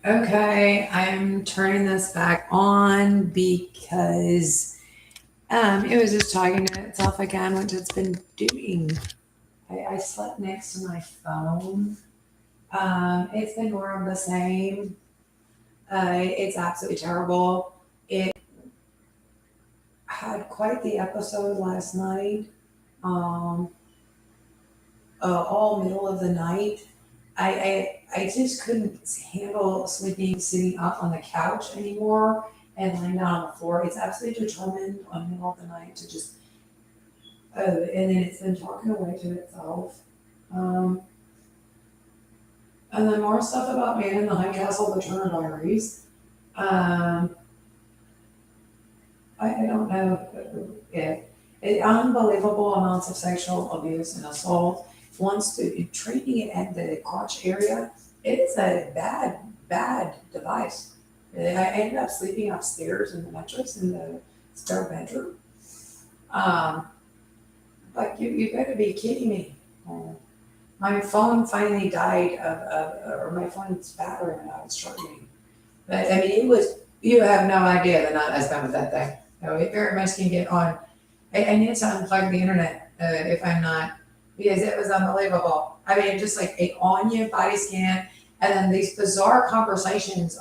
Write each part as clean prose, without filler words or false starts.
Okay, I'm turning this back on because it was just talking to itself again, which it's been doing. I slept next to my phone. It's been more of the same. It's absolutely terrible. It had quite the episode last night. Um, all middle of the night. I just couldn't handle sleeping sitting up on the couch anymore and lying down on the floor. It's absolutely determined on the middle of the night to just, and then it's been talking away to itself. Um, and then more stuff about Man in the High Castle, the Turner Diaries. Um, I don't know if unbelievable amounts of sexual abuse and assault. Once treating it at the crotch area, it is a bad device. I ended up sleeping upstairs in the mattress in the spare bedroom. Um, like you got to be kidding me. My phone finally died or my phone's battery when I was charging. But I mean, it was, you have no idea the night I spent with that thing. No, it very much can get on. I need to unplug the internet if I'm not, because it was unbelievable. I mean, just like a on you body scan, and then these bizarre conversations,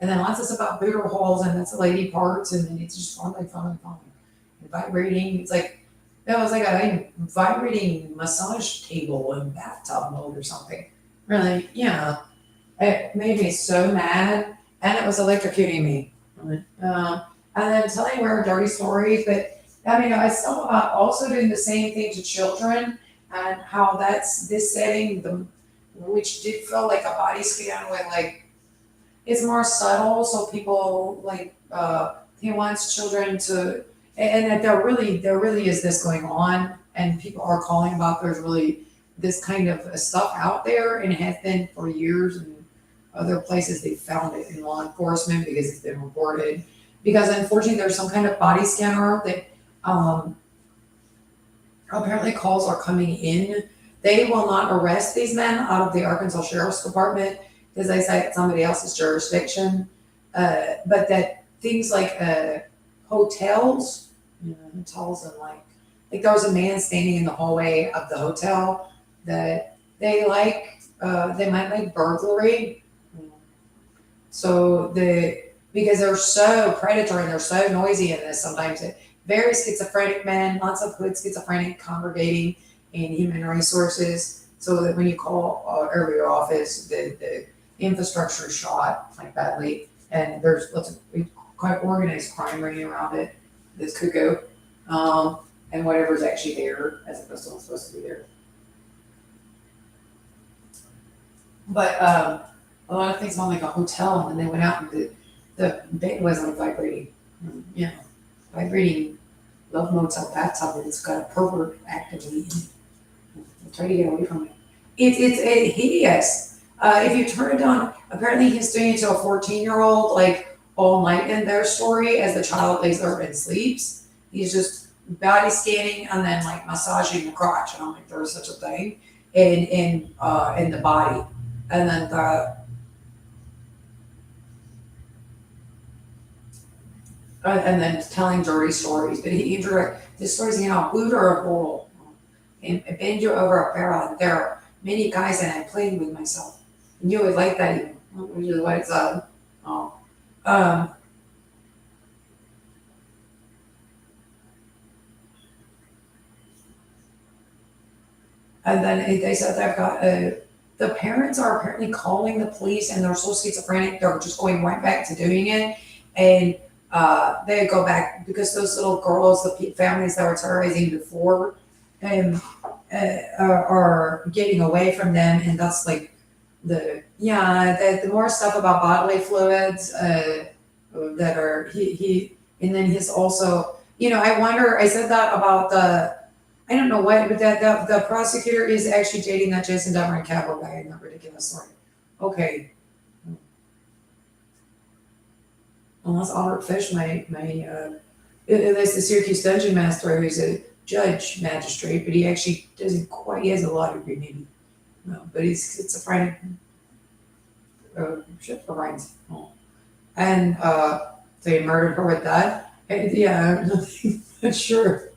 and then lots of stuff about booter holes, and that's lady parts, and then it's just falling, and vibrating. It's like, that was like a vibrating massage table in bathtub mode or something. Really, yeah. It made me so mad, and it was electrocuting me. And then telling her dirty stories, but I mean, I still also doing the same thing to children, and how that's this setting, which did feel like a body scan with like it's more subtle, so people like he wants children to, and that there really is this going on, and people are calling about there's really this kind of stuff out there, and it has been for years, and other places they found it in law enforcement because it's been reported. Because unfortunately, there's some kind of body scanner that um, apparently calls are coming in. They will not arrest these men out of the Arkansas Sheriff's Department because they say it's somebody else's jurisdiction. But that things like hotels, hotels and like there was a man standing in the hallway of the hotel that they might make burglary. So because they're so predatory and they're so noisy in this sometimes very schizophrenic men, lots of hood schizophrenic congregating in human resources. So that when you call your office, the infrastructure is shot like badly, and there's lots of quite organized crime ringing around it. This could go, and whatever's actually there as opposed to what's supposed to be there. But a lot of things on like a hotel, and then they went out and the bed was like vibrating, yeah, vibrating love motel bathtub, and it's got a pervert actively in it. I'm trying to get away from it. It's hideous. If you turn it on, apparently he's doing it to a 14-year-old like all night in their story as the child lays there and sleeps. He's just body scanning and then like massaging the crotch. I don't think there was such a thing in the body, and then and then telling dirty stories. But he direct the stories, boot or a bull, and bend you over a barrel. And there are many guys, and I'm playing with myself. And you would like that, even, which is what it's oh. Um, and then they said they've got the parents are apparently calling the police, and they're so schizophrenic, they're just going right back to doing it. And they go back because those little girls, the families that were terrorizing before, um, are getting away from them, and that's like the more stuff about bodily fluids that are and then he's also, I wonder. I said that about I don't know what, but that the prosecutor is actually dating that Jason Demer and Cavill guy in that ridiculous story. Okay, unless Albert Fish that's the Syracuse Dungeon Master, who's a judge magistrate, but he actually doesn't quite. He has a law degree, maybe. No, but he's schizophrenic. shit for brains. Oh. And so he murdered her with that. And yeah, I'm sure.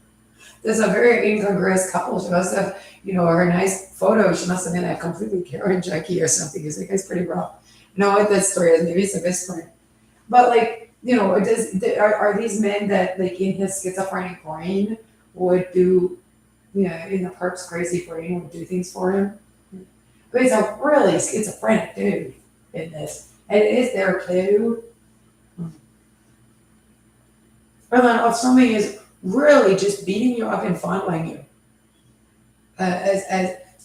There's a very incongruous couple. She must have, her nice photo. She must have been a completely Karen Jackie or something. Because the guy's pretty rough. You know what that story is? Maybe it's a best friend. But like, are these men that like in his schizophrenic brain would do, in the park's crazy brain would do things for him? But he's a really schizophrenic dude in this. And it is there too. But then if somebody is really just beating you up and fondling you, as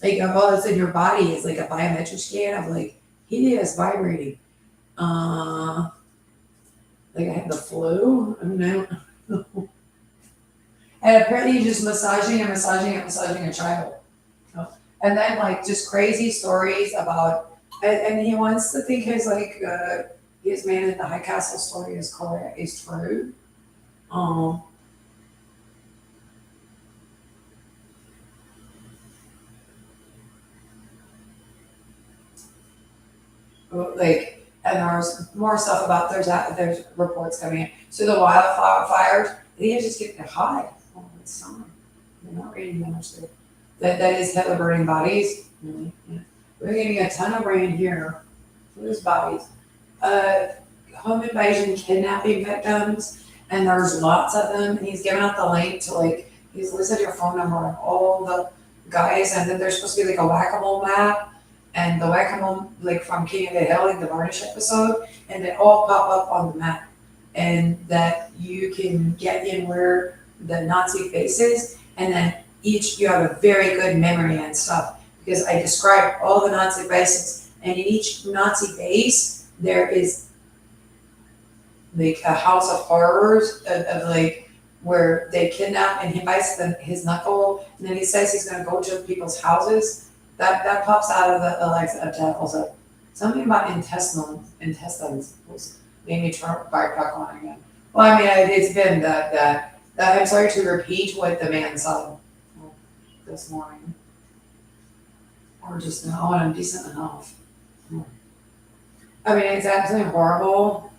like all of a sudden your body is like a biometric scan of like he is vibrating. Like I have the flu. I mean, I don't know. And apparently he's just massaging a child. And then like just crazy stories about, and he wants to think his man in the High Castle story is correct, is true. Um, and there's more stuff about there's reports coming in. So the wildfires, they just get high. Oh, it's summer. They're not raining that much there. That is hella burning bodies. Really. Yeah. We're getting a ton of rain here. There's bodies. Home invasion kidnapping victims, and there's lots of them. And he's given out the link to he's listed your phone number on all the guys, and then there's supposed to be like a whack-a-mole map, and the whack-a-mole like from King of the Hill, like the Varnish episode, and they all pop up on the map, and that you can get in where the Nazi base is, and then each you have a very good memory and stuff because I described all the Nazi bases, and in each Nazi base there is like a house of horrors of like where they kidnap and he bites his knuckle and then he says he's going to go to people's houses. That pops out of the Alexa tentacles. Something about intestines was made me turn back on again. Well, I mean, it's been that I'm sorry to repeat what the man said this morning, or just now, and I'm decent enough. I mean, it's absolutely horrible.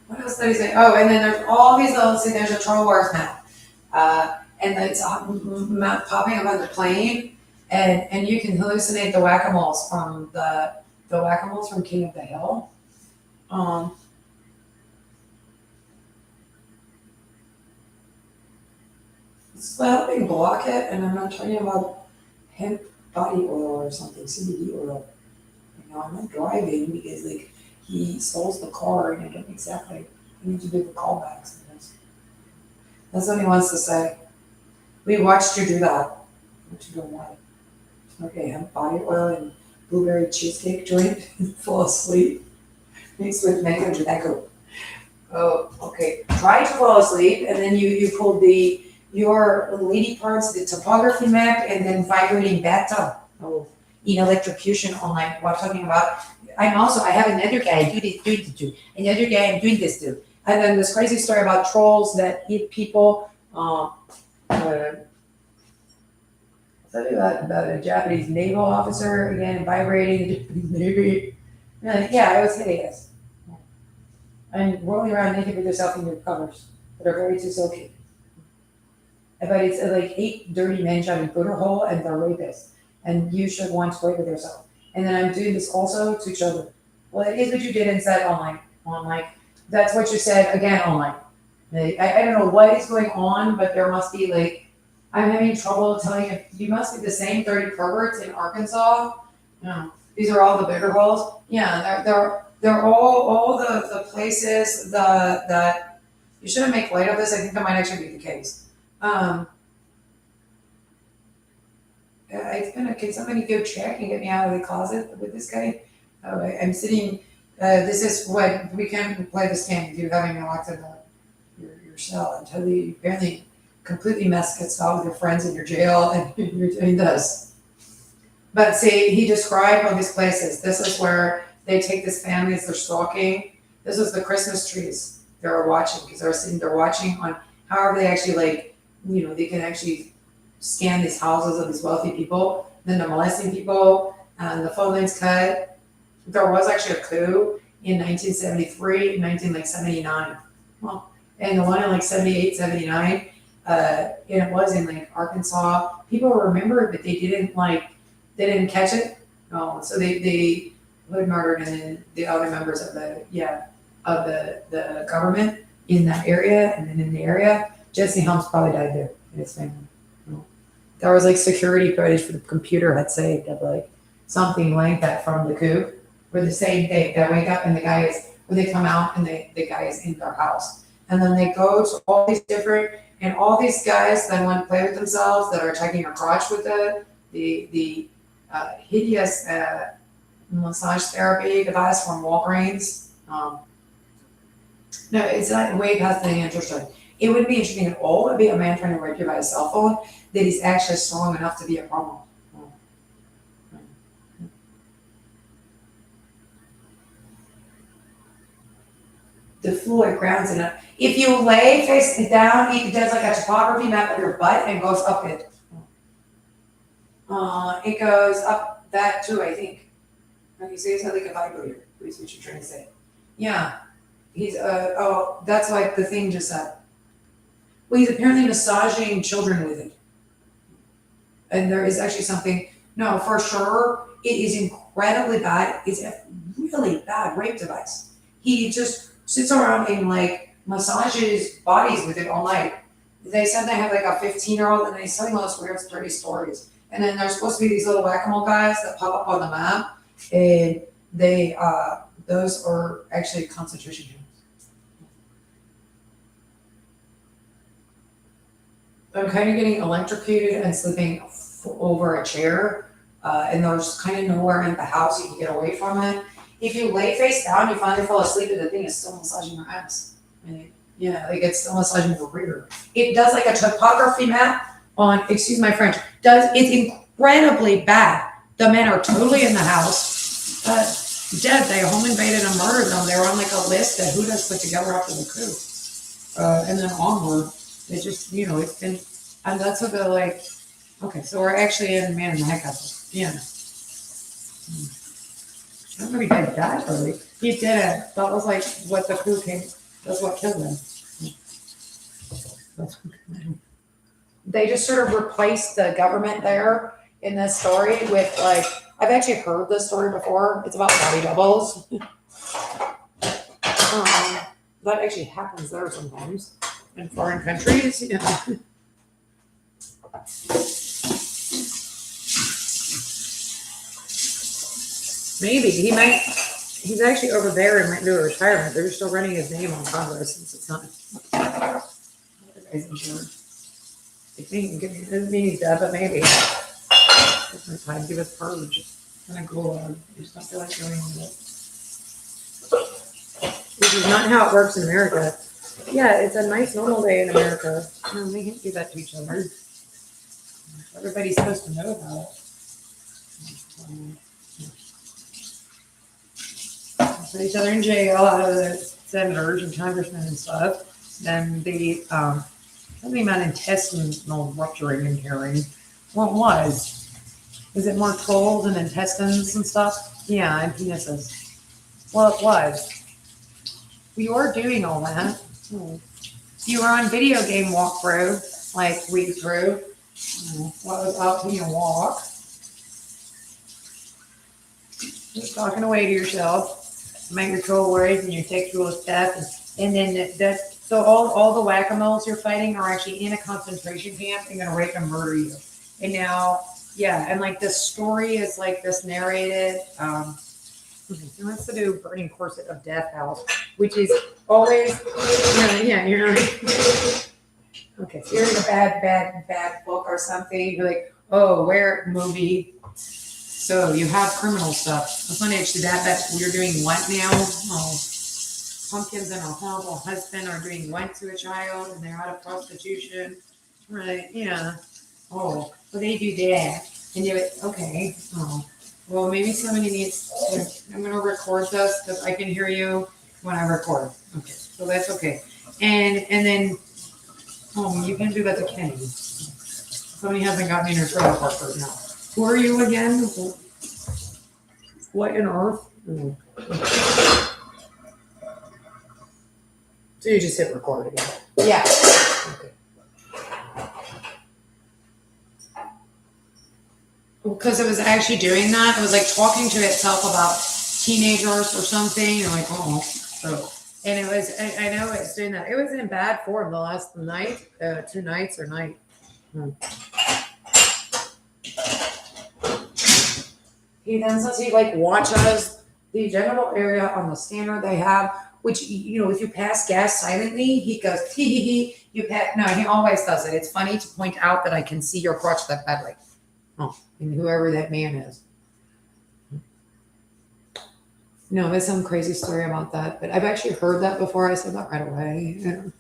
What else did he say? Oh, and then there's all these little, see, there's a Troll Wars map. And it's map popping up on the plane, and you can hallucinate the whack-a-moles from the whack-a-moles from King of the Hill. It's helping block it, and I'm not talking about hemp body oil or something, CBD oil. I'm not driving because like he stole the car and I don't exactly I need to do the callbacks. That's what he wants to say. We watched you do that. What you doing what? Okay, hemp body oil and blueberry cheesecake joint, fall asleep. Mixed with mango tobacco. Oh, okay. Try to fall asleep and then you pulled your lady parts, the topography map, and then vibrating bathtub. Oh, in electrocution online. What I'm talking about. I have another guy do this too. Another guy I'm doing this too. And then this crazy story about trolls that eat people. I'll tell you about a Japanese naval officer again vibrating Navy. Yeah, it was hideous. And rolling around naked with yourself in your covers that are very too silky. But it's like 8 dirty men trying to put a hole and they're rapists. And you should want to play with yourself. And then I'm doing this also to children. Well, it is what you did and said online. That's what you said again online. I don't know what is going on, but there must be I'm having trouble telling you must be the same 30 perverts in Arkansas. These are all the bigger holes. Yeah, they're all the places that you shouldn't make light of this. I think that might actually be the case. It's been can somebody go check and get me out of the closet with this guy? Oh, I'm sitting. This is what we can play this game with you having me locked in your cell until you apparently completely messed gets out with your friends in your jail and you're doing this. But see, he described all these places. This is where they take this family as they're stalking. This is the Christmas trees they're watching because they're watching on however they actually they can actually scan these houses of these wealthy people. Then they're molesting people and the phone line's cut. There was actually a coup in 1973, 1979. Well, and the one in like 78, 79, and it was in like Arkansas. People remember it, but they didn't catch it. Oh, so they hood murdered and then the other members of the government in that area and then in the area. Jesse Helms probably died there and his family. There was like security footage for the computer had saved of like something like that from the coup. Where the same thing, they wake up and the guy is when they come out and the guy is in their house. And then they go to all these different and all these guys then want to play with themselves that are checking your crotch with the hideous massage therapy device from Walgreens. No, it's not way past the interesting. It wouldn't be interesting at all. It'd be a man trying to rape you by a cell phone that he's actually strong enough to be a problem. The fluid grounds in it. If you lay face down, it does like a topography map of your butt and goes up it. It goes up that too, I think. Okay, so he's like a vibrator. Is what you're trying to say. Yeah. He's oh, that's like the thing just said. Well, he's apparently massaging children with it. And there is actually something, no, for sure, it is incredibly bad. It's a really bad rape device. He just sits around and like massages bodies with it all night. They said they have like a 15-year-old and he's telling all those weird, dirty stories. And then there's supposed to be these little whack-a-mole guys that pop up on the map, and they those are actually concentration camps. I'm kind of getting electrocuted and sleeping over a chair, and there's kind of nowhere in the house you can get away from it. If you lay face down, you finally fall asleep, and the thing is still massaging your ass. And yeah, like it's still massaging your rear. It does like a topography map on, excuse my French, it's incredibly bad. The men are totally in the house, dead. They home invaded and murdered them. They were on like a list that Hudas put together after the coup. And then onward, it just, it's been, and that's what they're like, okay, so we're actually in Man in the High Castle. Yeah. I don't know if he died that early. He didn't. That was like what the coup came, that's what killed him. They just sort of replaced the government there in this story with like, I've actually heard this story before. It's about body doubles. That actually happens there sometimes in foreign countries. Maybe he's actually over there and went into retirement. They're still running his name on Congress since it's not. I think it doesn't mean he's dead, but maybe. It's my time. Give us purge. And I go on. I just don't feel like doing it. This is not how it works in America. Yeah, it's a nice normal day in America. We can't do that to each other. Everybody's supposed to know about it. Put each other in jail, out of the senators and congressmen and stuff. Then the something about intestinal rupturing and tearing. What was? Is it more trolls and intestines and stuff? Yeah, and penises. Well, it was. We were doing all that. You were on video game walkthrough, like read through. What was out taking a walk? Just talking away to yourself, make your troll words and your sexual stuff, and then so all the whack-a-moles you're fighting are actually in a concentration camp and gonna rape and murder you. And now, yeah, and like this story is like this narrated. He wants to do Burning Corset of Death House, which is always, you're okay. So you're in a bad book or something. You're like, oh, where movie? So you have criminal stuff. It's not actually that bad. You're doing what now? Oh, pumpkins and a horrible husband are doing what to a child, and they're out of prostitution, right? Yeah. Oh, well they do that, and you're like, okay. Oh. Well, maybe somebody needs to, I'm going to record this because I can hear you when I record. Okay, so that's okay. And then, you can do that to Kenny. Somebody hasn't gotten in your trailer park right now. Who are you again? What on earth? Mm. So you just hit record again? Yeah. Okay. Because it was actually doing that. It was like talking to itself about teenagers or something. You're like, oh. So, and it was, I know it's doing that. It was in bad form the last night, 2 nights or night. He then says he like watches the genital area on the scanner they have, which, if you pass gas silently, he goes, hee hee hee. You pass, no, he always does it. It's funny to point out that I can see your crotch that badly. Oh, and whoever that man is. No, there's some crazy story about that, but I've actually heard that before. I said that right away.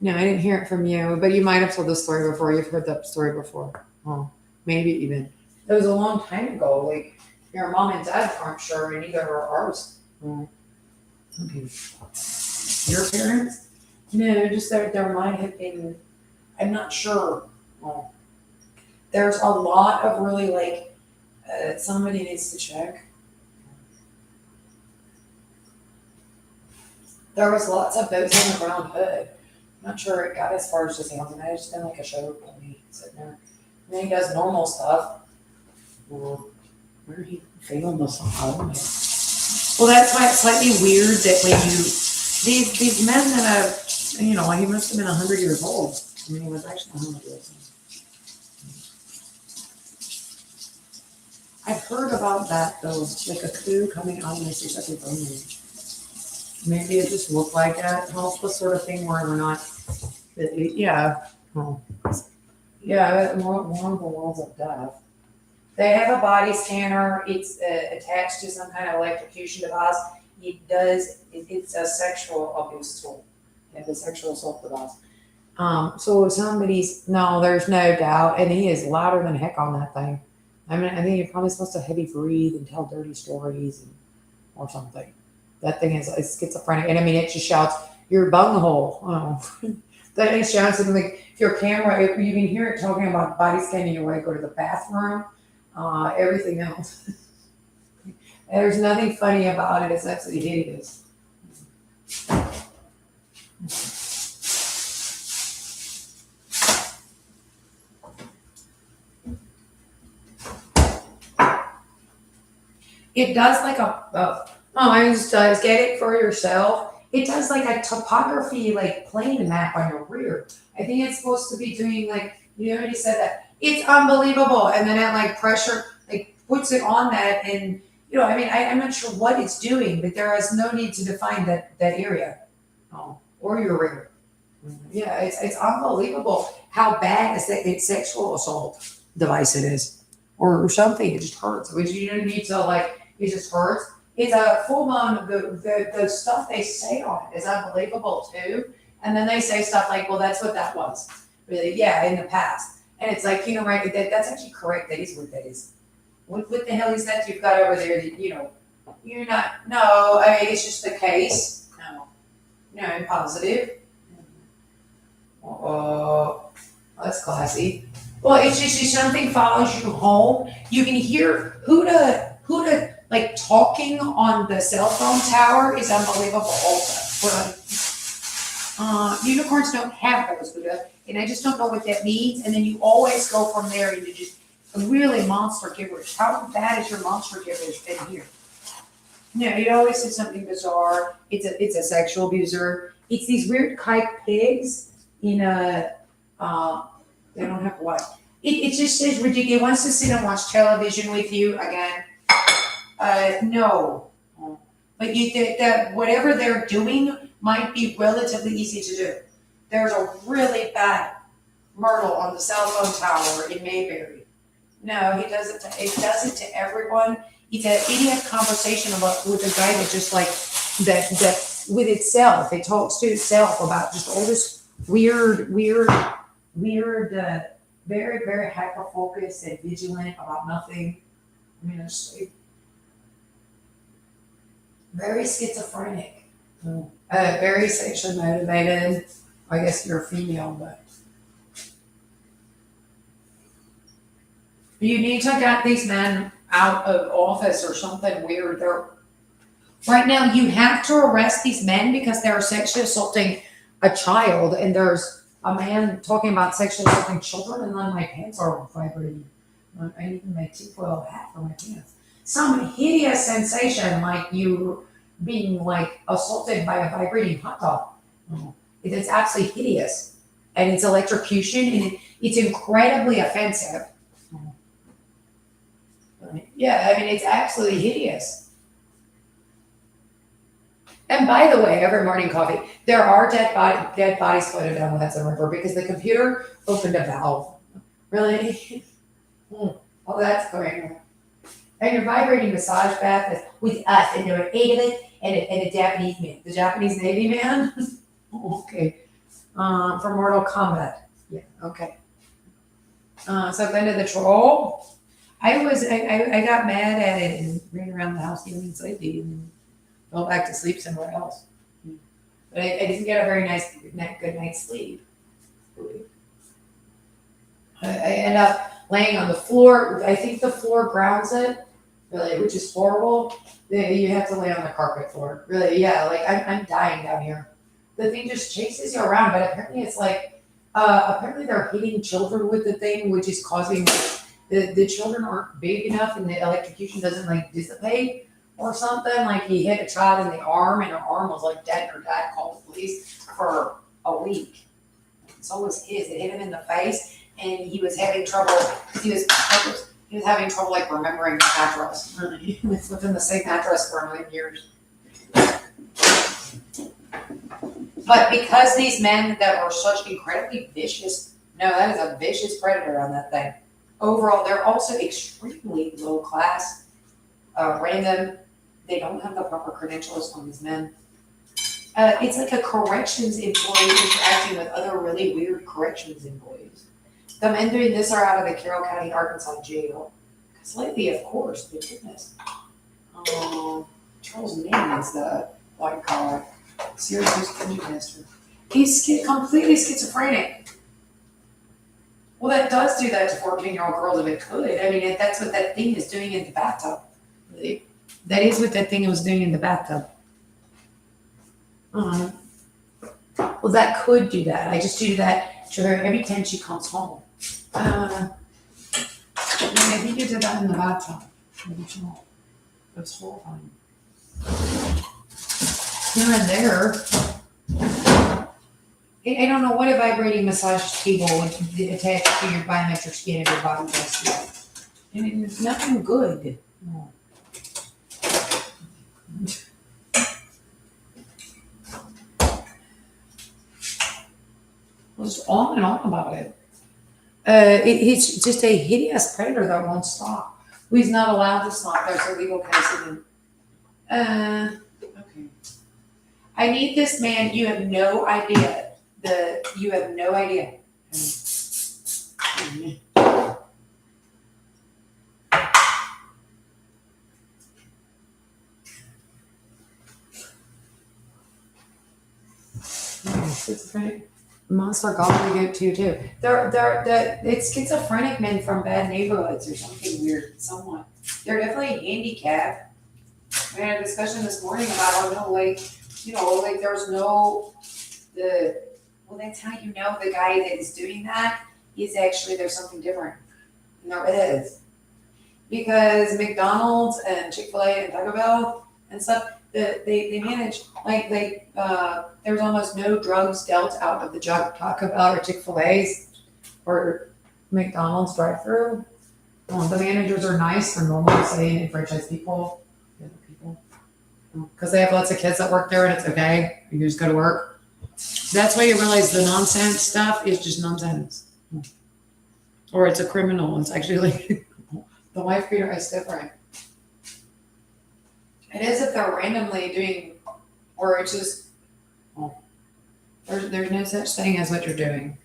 No, I didn't hear it from you, but you might have told this story before. You've heard that story before. Oh, maybe even. It was a long time ago. Like, your mom and dad aren't sure, and neither are ours. Oh. Okay. Your parents? No, just their mind had been, I'm not sure. Oh. There's a lot of really like, somebody needs to check. There was lots of boats on the brown hood. I'm not sure it got as far as just Hamilton. I just been like a show pony sitting there. And then he does normal stuff. Well, where he failed us all. Well, that's why it's slightly weird that when these men that have, he must have been 100 years old. I mean, he was actually 100 years old. I've heard about that though, like a coup coming out of Mississippi from me. Maybe it just looked like that. It's the sort of thing where we're not, yeah. Oh. Yeah, more of the walls of death. They have a body scanner. It's attached to some kind of electrocution device. It's a sexual abuse tool. It's a sexual assault device. So if there's no doubt, and he is louder than heck on that thing. I mean, I think you're probably supposed to heavy breathe and tell dirty stories or something. That thing is schizophrenic. And I mean, it just shouts, "You're bunghole." Oh. Then it shouts something like, if your camera, if you can hear it talking about body scanning your way, go to the bathroom, everything else. There's nothing funny about it. It's absolutely hideous. It does like get it for yourself. It does like a topography, like plane map on your rear. I think it's supposed to be doing like, you already said that. It's unbelievable. And then it like pressure, like puts it on that. And, I'm not sure what it's doing, but there is no need to define that area. Or your rear. Yeah, it's unbelievable how bad a sexual assault device it is. Or something, it just hurts. Which you don't need to like, it just hurts. It's a full on, the stuff they say on it is unbelievable too. And then they say stuff like, well, that's what that was. Really, yeah, in the past. And it's like, right, that's actually correct. That is what that is. What the hell is that you've got over there that, you're not, no, I mean, it's just the case. No, positive. Oh, that's classy. Well, it's just if something follows you home, you can hear who to like talking on the cell phone tower is unbelievable also. Unicorns don't have those, Buddha, and I just don't know what that means. And then you always go from there into just really monster gibberish. How bad is your monster gibberish in here? No, it always says something bizarre. It's a sexual abuser. It's these weird kike pigs in a they don't have what. It just says ridiculous. It wants to sit and watch television with you again. No. But that whatever they're doing might be relatively easy to do. There's a really bad myrtle on the cell phone tower in Mayberry. No, he does it to everyone. It's an idiot conversation with a guy that just like that with itself. It talks to itself about just all this weird, very, very hyper focused and vigilant about nothing. I mean, it's very schizophrenic. Very sexually motivated. I guess you're a female, but you need to get these men out of office or something weird. Right now, you have to arrest these men because they're sexually assaulting a child, and there's a man talking about sexually assaulting children, and then my pants are vibrating. I need my tinfoil hat for my pants. Some hideous sensation like you being like assaulted by a vibrating hot dog. It's absolutely hideous, and it's electrocution, and it's incredibly offensive. Yeah, I mean it's absolutely hideous. And by the way, every morning coffee, there are dead bodies floated down the Hudson River because the computer opened a valve. Really? Oh, that's great. And your vibrating massage bath is with us, and there were 8 of it, and a Japanese man, the Japanese Navy man. Okay. For Mortal Kombat. Yeah. Okay. So Glenda the troll. I got mad at it and ran around the house feeling sleepy and fell back to sleep somewhere else. But I didn't get a very good night's sleep. I end up laying on the floor. I think the floor grounds it, really, which is horrible. You have to lay on the carpet floor. Really, yeah, like I'm dying down here. The thing just chases you around, but apparently it's like, apparently they're hitting children with the thing, which is causing, the children aren't big enough and the electrocution doesn't like dissipate or something. Like he hit a child in the arm and her arm was like dead, and her dad called the police for a week. So was his. It hit him in the face, and he was having trouble. He was having trouble like remembering the address. He lived in the same address for 9 years. But because these men that are such incredibly vicious, no, that is a vicious predator on that thing. Overall, they're also extremely low class, random. They don't have the proper credentials on these men. It's like a corrections employee interacting with other really weird corrections employees. The men doing this are out of the Carroll County, Arkansas jail. Because lately, of course, my goodness. Charles Mann is the white collar Syracuse dungeon master. He's completely schizophrenic. Well, that does do that to 14-year-old girls if it could. I mean, that's what that thing is doing in the bathtub. That is what that thing was doing in the bathtub. Well, that could do that. I just do that to her every time she comes home. I think you did that in the bathtub. Maybe she won't. It was horrifying. Here and there. I don't know what a vibrating massage table would attach to your biometric scan of your body does. I mean, it's nothing good. No. Just on and on about it. It's just a hideous predator that won't stop. He's not allowed to stop. There's a legal precedent. Okay. I need this man. You have no idea. You have no idea. Schizophrenic monster gobbledygook too. It's schizophrenic men from bad neighborhoods or something weird. Somewhat. They're definitely handicapped. We had a discussion this morning about there's no well, that's how you know the guy that is doing that is actually there's something different. No, it is. Because McDonald's and Chick-fil-A and Taco Bell and stuff, they manage, there's almost no drugs dealt out of the Taco Bell or Chick-fil-A's or McDonald's drive-thru. The managers are nice, they're normal, say, franchise people, because they have lots of kids that work there and it's okay, you just go to work. That's why you realize the nonsense stuff is just nonsense. Or it's a criminal. It's actually the wife beater is different. It is if they're randomly doing, or it's just, there's no such thing as what you're doing.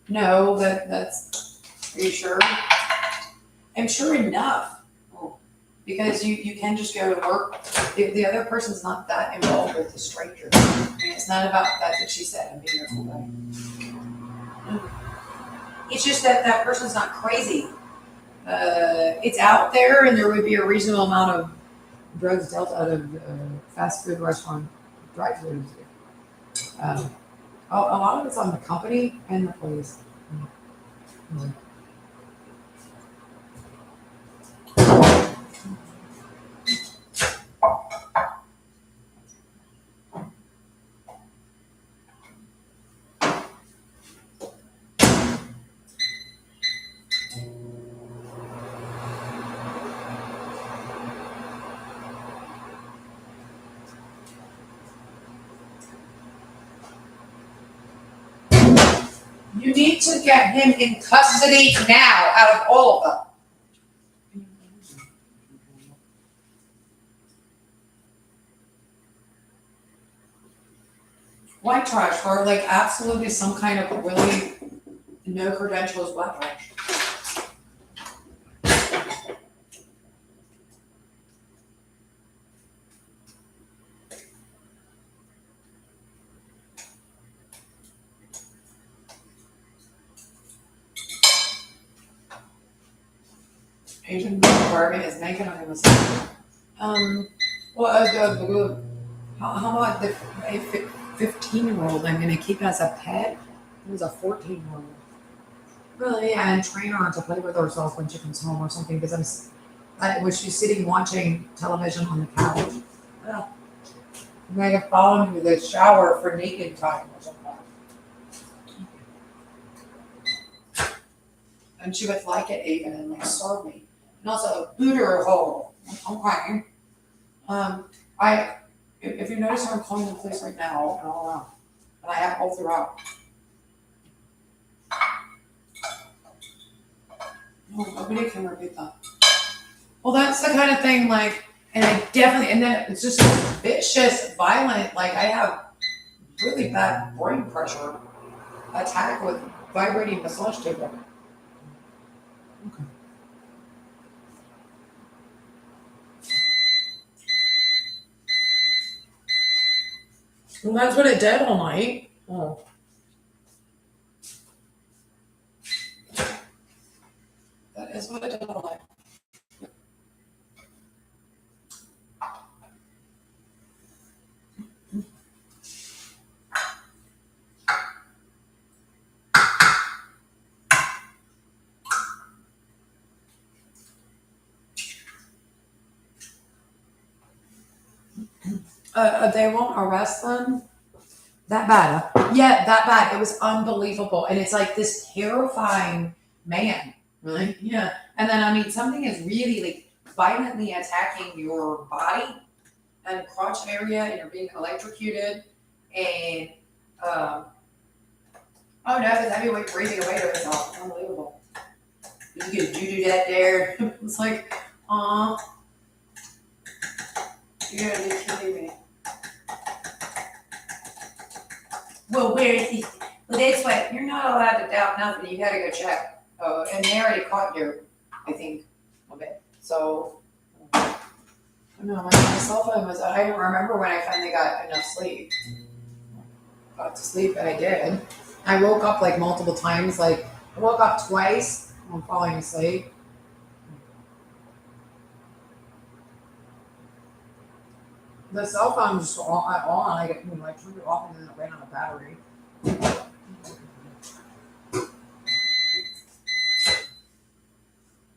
No, that's, are you sure? I'm sure enough. Because you can just go to work. The other person's not that involved with the stranger. It's not about that she said. I'm being careful about it. It's just that person's not crazy. it's out there, and there would be a reasonable amount of drugs dealt out of fast food restaurant drive-throughs. Um, a lot of it's on the company and the police. Mhm. You need to get him in custody now, out of all of them. White trash, or like absolutely some kind of really no credentials white trash. Asian department is making on him. Well, how about the 15-year-old I'm going to keep as a pet? It was a 14-year-old. Really? Yeah, and train her to play with herself when she comes home or something because when she's sitting watching television on the couch. Yeah. I'm going to follow me to the shower for naked time or something. And she would like it even and like starve me. And also boot her hole. Okay. I if you notice I'm calling the police right now and all around. And I have all throughout. No, nobody can repeat that. Well, that's the kind of thing like, and I definitely, and then it's just vicious, violent, like I have really bad brain pressure attack with vibrating massage table. Okay. Well, that's what it did all night. Oh. That is what it did all night. They won't arrest them. That bad. Yeah, that bad. It was unbelievable. And it's like this terrifying man. Really? Yeah. And then, I mean, something is really like violently attacking your body and crotch area, and you're being electrocuted. And, oh no, it's heavyweight breathing away to itself. Unbelievable. You do that there. It's like, you're going to be kidding me. Well, where is he? Well, that's what, you're not allowed to doubt nothing. You gotta go check. Oh, and they already caught you, I think, a bit. So, no, my cell phone was, I don't remember when I finally got enough sleep. Got to sleep, and I did. I woke up like multiple times. Like, I woke up twice while falling asleep. The cell phone was on. I turned it off and then it ran out of battery.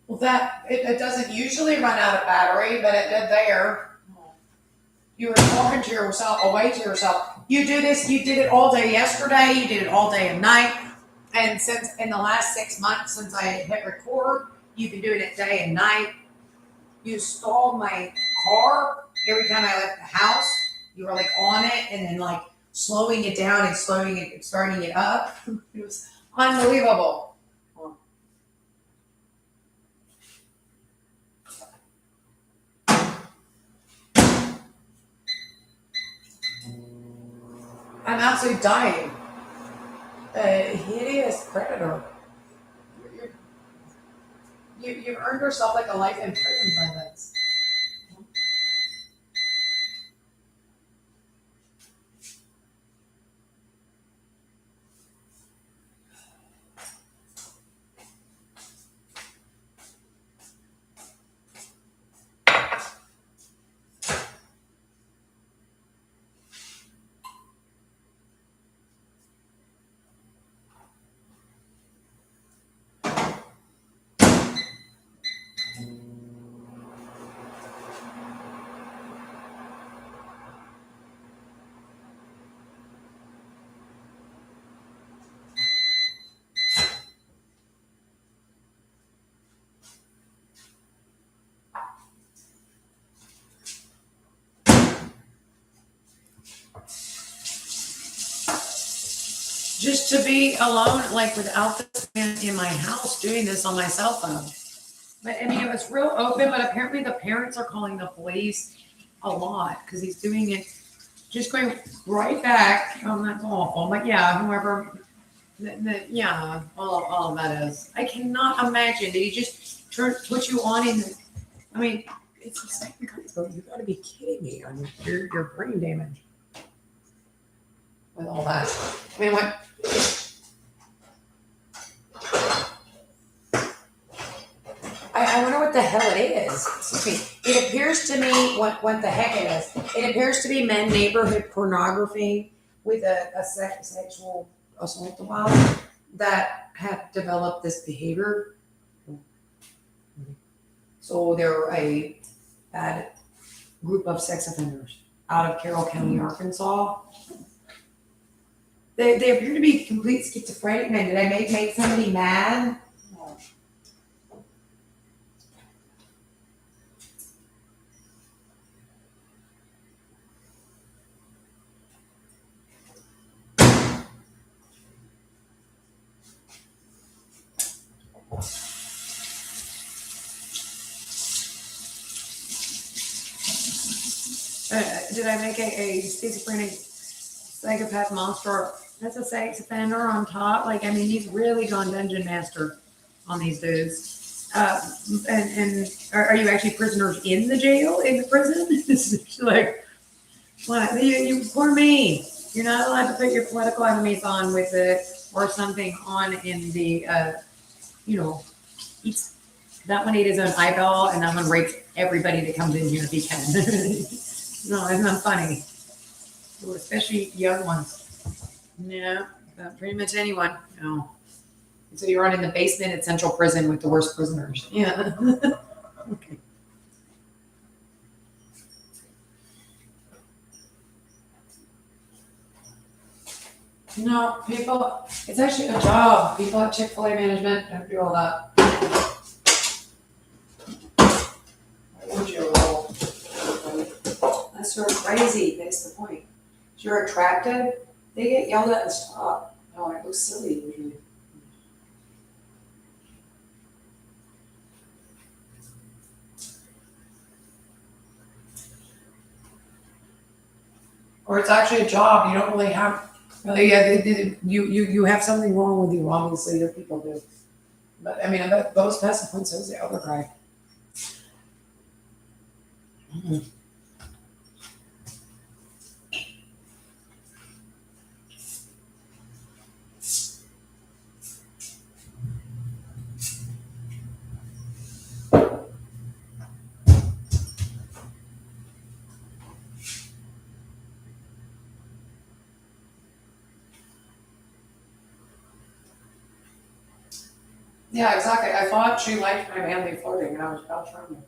Well, it doesn't usually run out of battery, but it did there. You were talking to yourself, away to yourself. You do this. You did it all day yesterday. You did it all day and night. And since in the last 6 months since I hit record, you've been doing it day and night. You stalled my car every time I left the house. You were like on it and then like slowing it down and slowing it, starting it up. It was unbelievable. I'm absolutely dying. A hideous predator. You've earned yourself like a life in prison by this. just to be alone, like without this man in my house doing this on my cell phone. But I mean, it was real open, but apparently the parents are calling the police a lot because he's doing it, just going right back. Oh, that's awful. But yeah, whoever, yeah, all of that is. I cannot imagine. Did he just put you on in the, I mean, it's the second kind of, you gotta be kidding me. I mean, your brain damage with all that. I mean, what? I wonder what the hell it is. Excuse me. It appears to me what the heck it is. It appears to be men neighborhood pornography with a sexual assault about that have developed this behavior. So they're a bad group of sex offenders out of Carroll County, Arkansas. They appear to be complete schizophrenic men. Did I make somebody mad? No. Did I make a schizophrenic psychopath monster? That's a sex offender on top. Like, I mean, he's really gone dungeon master on these dudes. And are you actually prisoners in the jail, in the prison? It's like, what? You poor me. You're not allowed to put your political enemies on with it or something on in the, that one ate his own eyeball and that one rapes everybody that comes in here if he can. No, it's not funny. Especially young ones. Yeah, pretty much anyone. No. So you're on in the basement at Central Prison with the worst prisoners. Yeah. Okay. No, people, it's actually a job. People at Chick-fil-A management don't do all that. Why would you roll? That's sort of crazy. That's the point. If you're attractive, they get yelled at and stop. No, it looks silly usually. Or it's actually a job. You don't really have. Well, yeah, you have something wrong with you. Obviously, your people do. But I mean, those pestilence is the other guy. Mm-hmm. Yeah, exactly. I thought she liked my manly flirting, and I was about trying.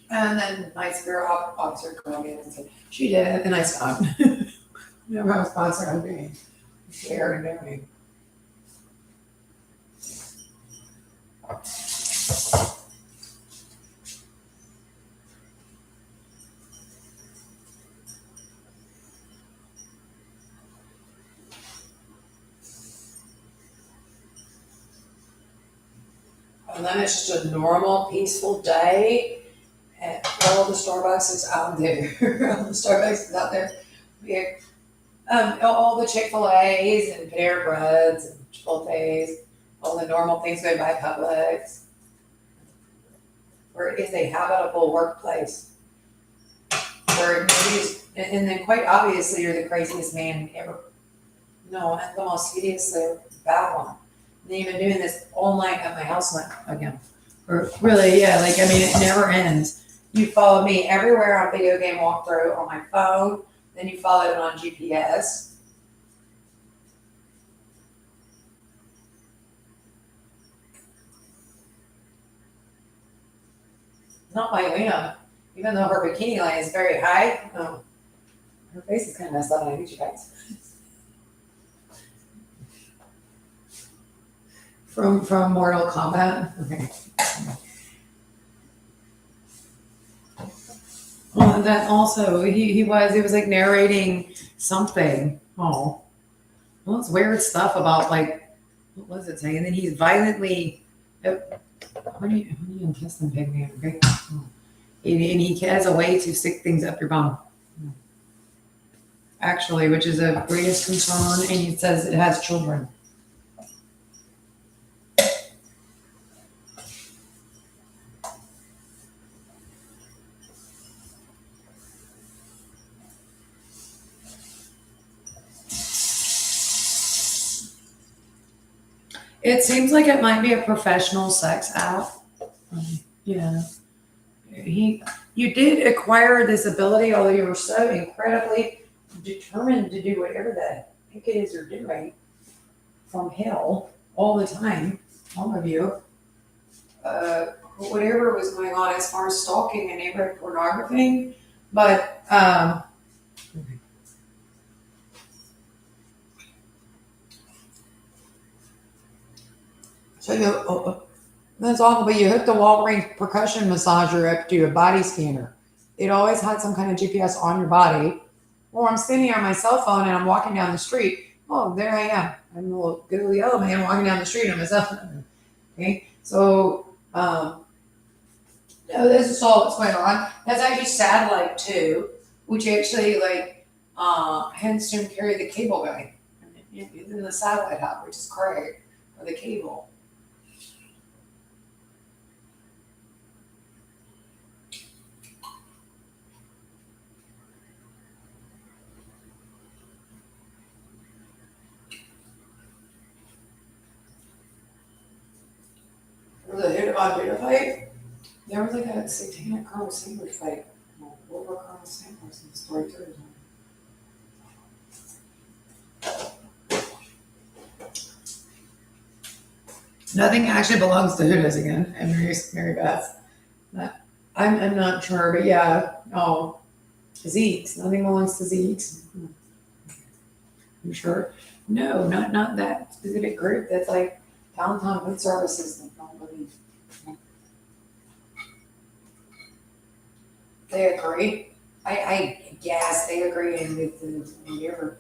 And then my spirit officer called me and said, she did, and I stopped. My response I'm being scared and everything. And then it's just a normal, peaceful day, and all the Starbucks is out there. All the Starbucks is out there. All the Chick-fil-A's and Panera Breads and Chipotle's, all the normal things made by Publix. Where it is a habitable workplace. Where nobody's, and then quite obviously you're the craziest man ever. No, and the most hideously bad one. And you've been doing this all night at my house again. Or really, yeah, like, I mean, it never ends. You followed me everywhere on video game walkthrough on my phone, then you followed it on GPS. Not my Lena, even though her bikini line is very high. Oh, her face is kind of messed up, and I need you guys. From Mortal Kombat. Okay. Well, and then also it was like narrating something. Oh. Well, it's weird stuff about like, what was it saying? And then he's violently, honey and kiss them, pig man, okay? And he has a way to stick things up your bum, actually, which is a greatest concern. And he says it has children. It seems like it might be a professional sex app. Yeah. He, you did acquire this ability, although you were so incredibly determined to do whatever the heck it is you're doing from hell all the time, all of you. Whatever was going on as far as stalking and neighborhood pornography, but so that's awful. But you hooked the Walgreens percussion massager up to a body scanner. It always had some kind of GPS on your body. Or I'm standing here on my cell phone and I'm walking down the street. Oh, there I am. I'm a little good little yellow man walking down the street on my cell phone. Okay, so no, this is all that's going on. That's actually satellite too, which actually like hence to carry the cable guy. It's in the satellite hub, which is great for the cable. For the hit on Buddha fight, there was like a satanic Colonel Sanders fight. Well, what were Colonel Sanders in the story too? Nothing actually belongs to Hudas again, and Mary Beth. I'm not sure, but yeah. Oh, Zeke's. Nothing belongs to Zeke's. You sure? No, not that specific group. That's like downtown food services that don't believe. They agree. I guess they agree with the whatever.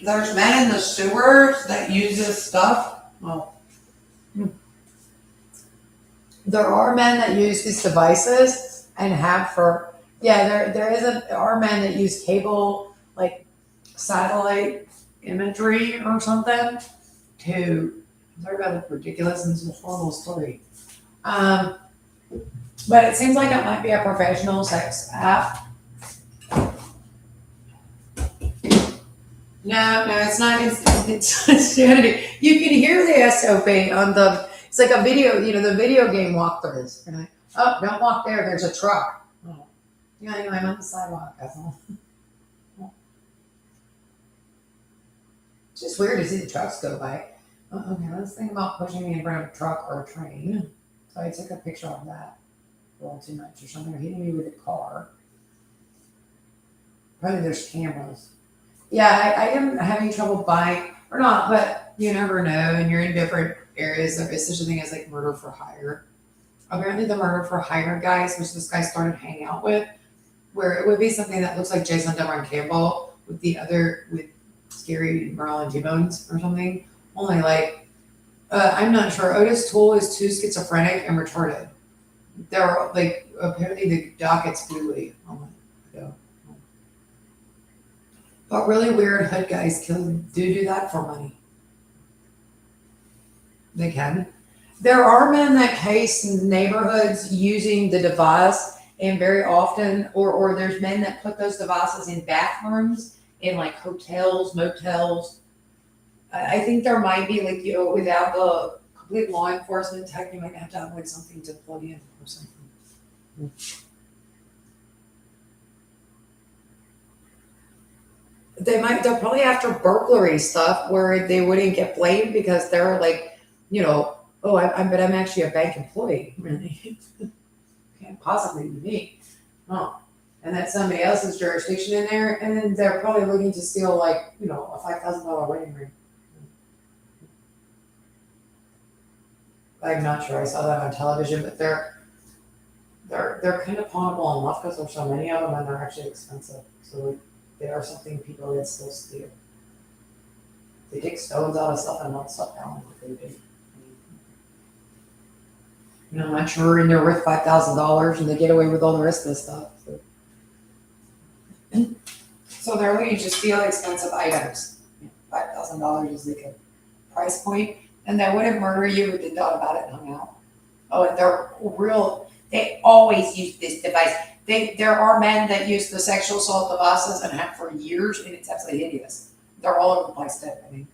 There's men in the sewers that use this stuff. Well, there are men that use these devices and have for yeah. There are men that use cable like satellite imagery or something to talk about the ridiculous and horrible story. Um, but it seems like it might be a professional sex app. No, it's not. It's insanity. You can hear the SOP on the. It's like a video. The video game walkthroughs. You're like, oh, don't walk there. There's a truck. Oh. Yeah, I know. I'm on the sidewalk. That's all. It's just weird to see the trucks go by. Okay, let's think about pushing me in front of a truck or a train. So I took a picture of that. A little too much or something. Or hitting me with a car. Probably there's cameras. Yeah, I am having trouble buying, or not, but you never know, and you're in different areas. There is such a thing as like murder for hire. Apparently, the murder for hire guys, which this guy started hanging out with, where it would be something that looks like Jason Deborah and Campbell with Scary Merle and T-Bones or something. Only like, I'm not sure. Otis Toole is too schizophrenic and retarded. There are like apparently the docket's fluid. Oh my god. But really weird hood guys do that for money. They can. There are men that case neighborhoods using the device, and very often, or there's men that put those devices in bathrooms in like hotels, motels. I think there might be like without the complete law enforcement tech, you might have to have like something to plug in or something. They'll probably after burglary stuff where they wouldn't get blamed because they're like, oh, but I'm actually a bank employee. Really? Can't possibly be me. Oh. And that's somebody else's jurisdiction in there, and then they're probably looking to steal like, a $5,000 wedding ring. I'm not sure I saw that on television, but they're kind of pawnable enough because there's so many of them and they're actually expensive. So they are something people that still steal. They take stones out of stuff and melt stuff down like they do. You know, I'm not sure, and they're worth $5,000 and they get away with all the rest of the stuff. So they're looking to steal expensive items. $5,000 is like a price point, and they wouldn't murder you if they thought about it and hung out. Oh, and they're real. They always use this device. There are men that use the sexual assault devices and have for years, and it's absolutely hideous. They're all over the place too. I mean,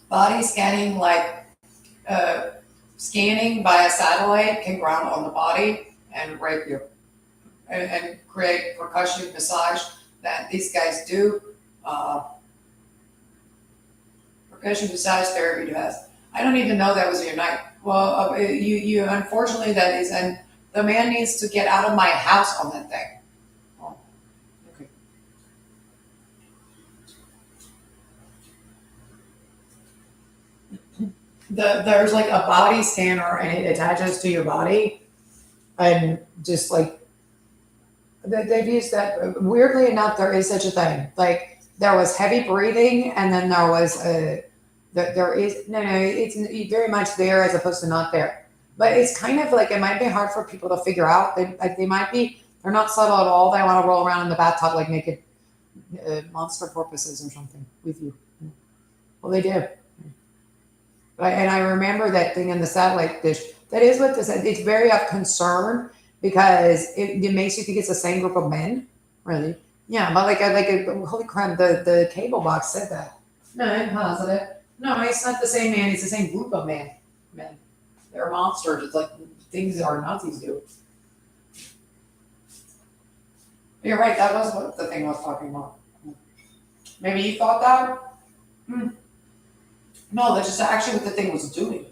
body scanning, like scanning by a satellite, can ground on the body and rape you and create percussion massage that these guys do. Uh, Percussion massage therapy does. I don't even know that was your night. Well, you unfortunately that is, and the man needs to get out of my house on that thing. Oh, okay. There's like a body scanner and it attaches to your body, and just like they've used that. Weirdly enough, there is such a thing. Like there was heavy breathing, and then there was a there is no, it's very much there as opposed to not there. But it's kind of like it might be hard for people to figure out. They might be they're not subtle at all. They want to roll around in the bathtub like naked monster porpoises or something with you. Well, they do. Right, and I remember that thing in the satellite dish. That is what this. It's very of concern because it makes you think it's the same group of men. Really? Yeah, but holy crap, the cable box said that. No, I'm positive. No, it's not the same man. It's the same group of men. They're monsters. It's like things our Nazis do. You're right. That was what the thing I was talking about. Maybe you thought that. Hmm. No, that's just actually what the thing was doing.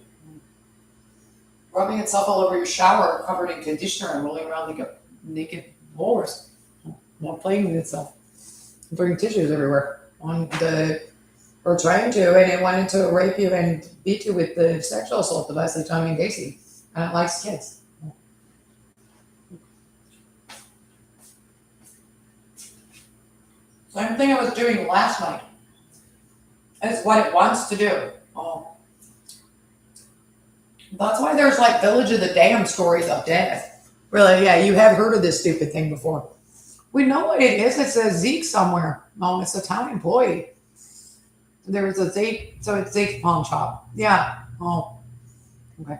Rubbing itself all over your shower, covered in conditioner, and rolling around like a naked walrus while playing with itself. Bringing tissues everywhere on the or trying to, and it wanted to rape you and beat you with the sexual assault device like Tommy and Gacy. And it likes kids. Same thing I was doing last night. It's what it wants to do. Oh. That's why there's like Village of the Damned stories of death. Really, yeah, you have heard of this stupid thing before. We know what it is. It's a Zeke somewhere. No, it's a town employee. There was a Zeke, so it's Zeke's pawn shop. Yeah. Oh, okay.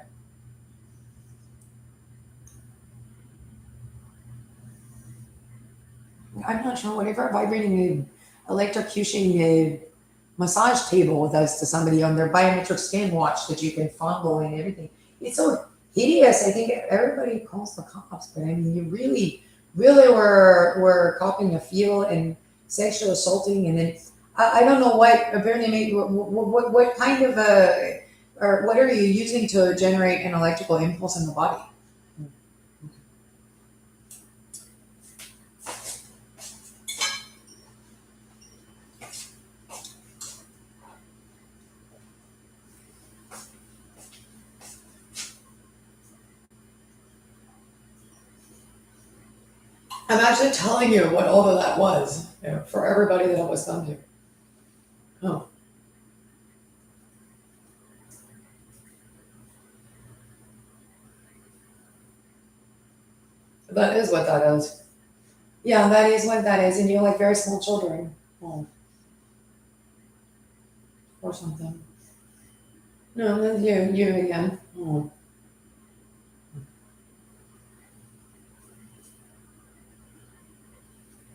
I'm not sure. Whatever vibrating electrocution massage table does to somebody on their biometric skin watch that you can fondle and everything. It's so hideous. I think everybody calls the cops, but I mean, you really were copying a feel and sexual assaulting, and then I don't know what apparently made what kind of or what are you using to generate an electrical impulse in the body? I'm actually telling you what all of that was, for everybody that it was done to. Oh, that is what that is. Yeah, that is what that is, and you're like very small children, oh, or something. No, that's you again. Oh.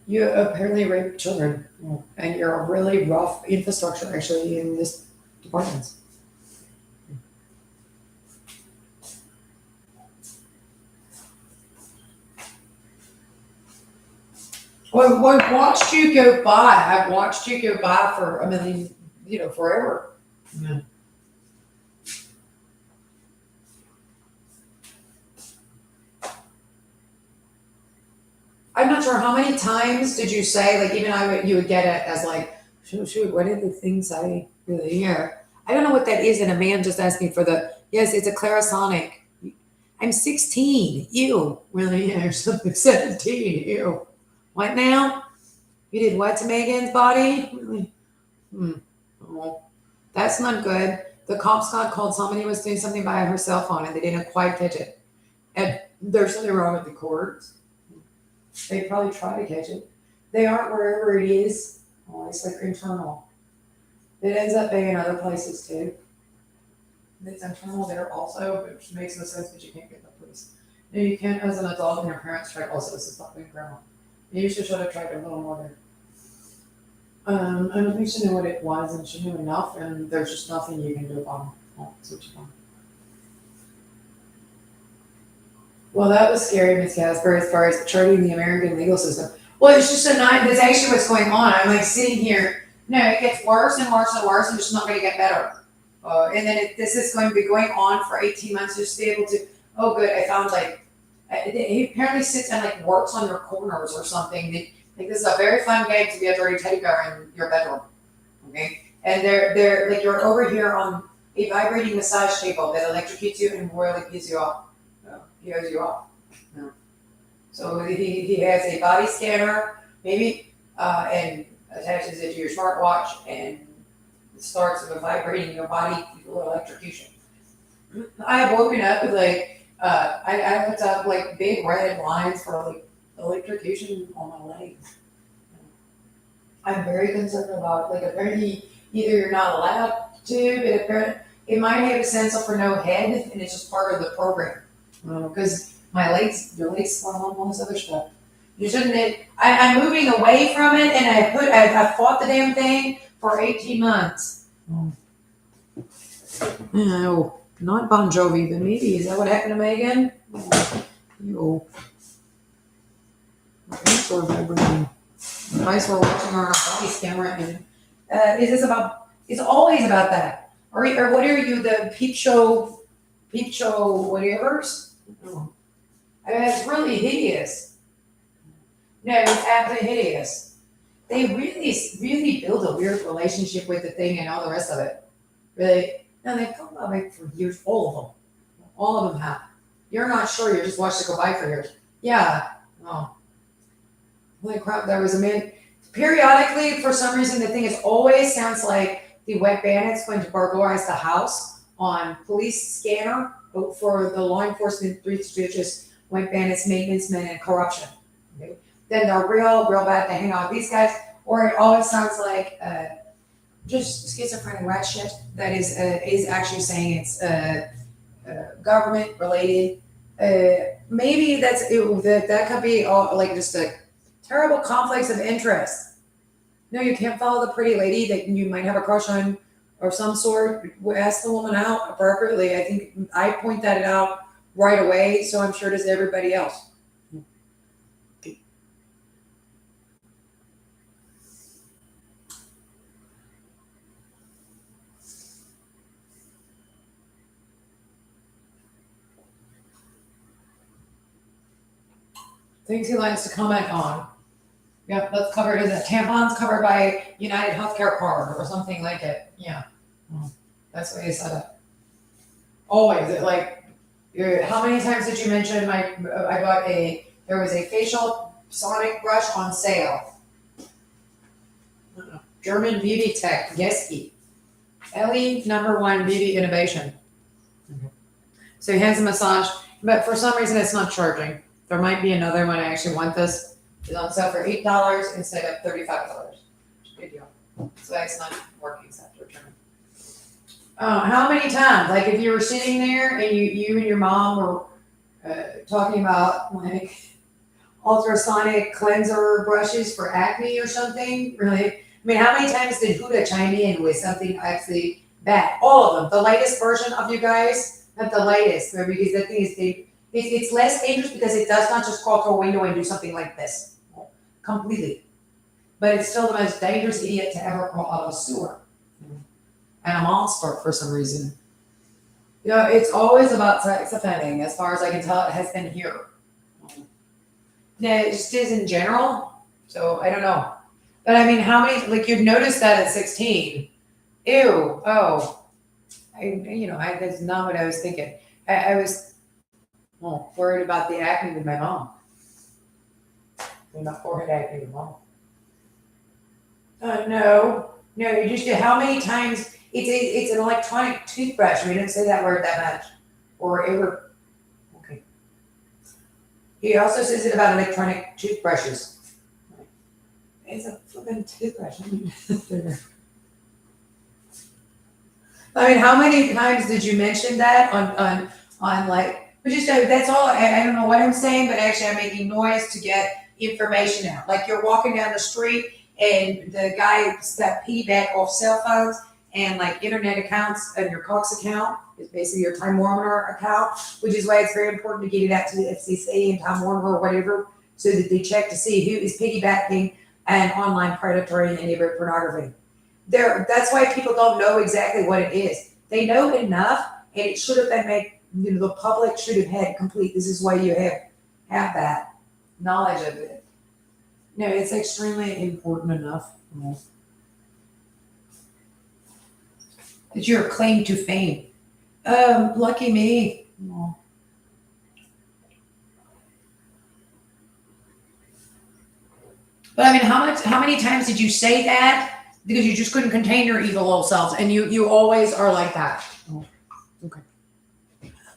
You apparently rape children, oh, and you're a really rough infrastructure actually in this department. Well, I've watched you go by. I've watched you go by for a million, forever. Yeah. I'm not sure how many times did you say, like, even you would get it as like, Shoot, what are the things I really hear? I don't know what that is, and a man just asked me for the, yes, it's a clarisonic. I'm 16. Ew. Really? Yeah, or something. 17. Ew. What now? You did what to Megan's body? Really? Hmm. Oh, that's not good. The cops got called. Somebody was doing something by her cell phone and they didn't quite catch it. And there's something wrong with the cords. They probably try to catch it. They aren't wherever it is. Oh, it's like internal. It ends up being in other places too. It's internal there also, which makes no sense because you can't get the police. No, you can't as an adult and your parents try also this is not being grandma. You should have tried a little more there. I don't think she knew what it was and she knew enough and there's just nothing you can do about it. Oh, that's what you want. Well, that was scary, Miss Casper, as far as charting the American legal system. Well, it's just a night. That's actually what's going on. I'm like sitting here. No, it gets worse and worse and worse, and it's not going to get better. And then this is going to be going on for 18 months just to be able to. Oh, good. I found like he apparently sits and like works on your corners or something. Like this is a very fun game to be a dirty teddy bear in your bedroom. Okay, and they're like you're over here on a vibrating massage table that electrocutes you and really pisses you off. He has you off. No. So he has a body scanner, maybe, and attaches it to your smartwatch and it starts with vibrating your body through electrocution. I have woken up with like, I looked up like big red lines for like electrocution on my legs. I'm very concerned about like apparently either you're not allowed to, but apparently it might have a sense for no head and it's just part of the program. Because my your legs swell on all this other stuff. You shouldn't. I'm moving away from it, and I fought the damn thing for 18 months. Oh. No, not Bon Jovi, but maybe is that what happened to Megan? Yo, thanks for vibrating. Nice for watching her on a body camera. And is this about? It's always about that. Or what are you? The peep show, whatever's. Oh. I mean, it's really hideous. No, it's absolutely hideous. They really build a weird relationship with the thing and all the rest of it. Really. No, they've gone about it for years. All of them. All of them have. You're not sure. You just watched it go by for years. Yeah. Oh. Holy crap. There was a man. Periodically, for some reason, the thing is always sounds like the wet bandit's going to burglarize the house on police scanner for the law enforcement three stooges, wet bandits, maintenance men, and corruption. Okay? Then they're real bad. They hang out with these guys, or it always sounds like just schizophrenic rat shit that is actually saying it's government related. Maybe that could be all, like just a terrible conflicts of interest. No, you can't follow the pretty lady that you might have a crush on or some sort. Ask the woman out appropriately. I think I point that out right away, so I'm sure does everybody else. Things he likes to comment on. Yep, that's covered in the tampons covered by United Healthcare card or something like it. Yeah, that's what he said. Always like, how many times did you mention there was a facial sonic brush on sale. German beauty tech, Yeski. Ellie #1 beauty innovation. So he has a massage, but for some reason it's not charging. There might be another one. I actually want this. It's on sale for $8 instead of $35. Good deal. So that's not working, so I have to return it. How many times? Like if you were sitting there and you and your mom were talking about like ultrasonic cleanser brushes for acne or something, really? I mean, how many times did Huda chime in with something actually bad? All of them. The latest version of you guys, not the latest, because the thing is it's less dangerous because it does not just crawl through a window and do something like this completely. But it's still the most dangerous idiot to ever crawl out of a sewer. And a monster for some reason. You know, it's always about sex offending, as far as I can tell, it has been here. No, it just is in general. So I don't know. But I mean, how many, like you'd notice that at 16. Ew, oh, that's not what I was thinking. I was worried about the acne with my mom. My forehead acne with mom. No, you just, how many times, it's an electronic toothbrush. We didn't say that word that much. Or ever, okay. He also says it about electronic toothbrushes. It's a flipping toothbrush. I mean, how many times did you mention that on like, but just that's all. I don't know what I'm saying, but actually I'm making noise to get information out. Like you're walking down the street and the guy's got piggyback off cell phones and like internet accounts and your Cox account is basically your Time Warner account, which is why it's very important to get it out to the FCC and Time Warner or whatever, so that they check to see who is piggybacking and online predatory and neighborhood pornography. That's why people don't know exactly what it is. They know enough, and it should have been made. The public should have had complete. This is why you have that knowledge of it. No, it's extremely important enough that you're claimed to fame. Lucky me. But I mean, how many times did you say that? Because you just couldn't contain your evil little selves, and you always are like that. Okay.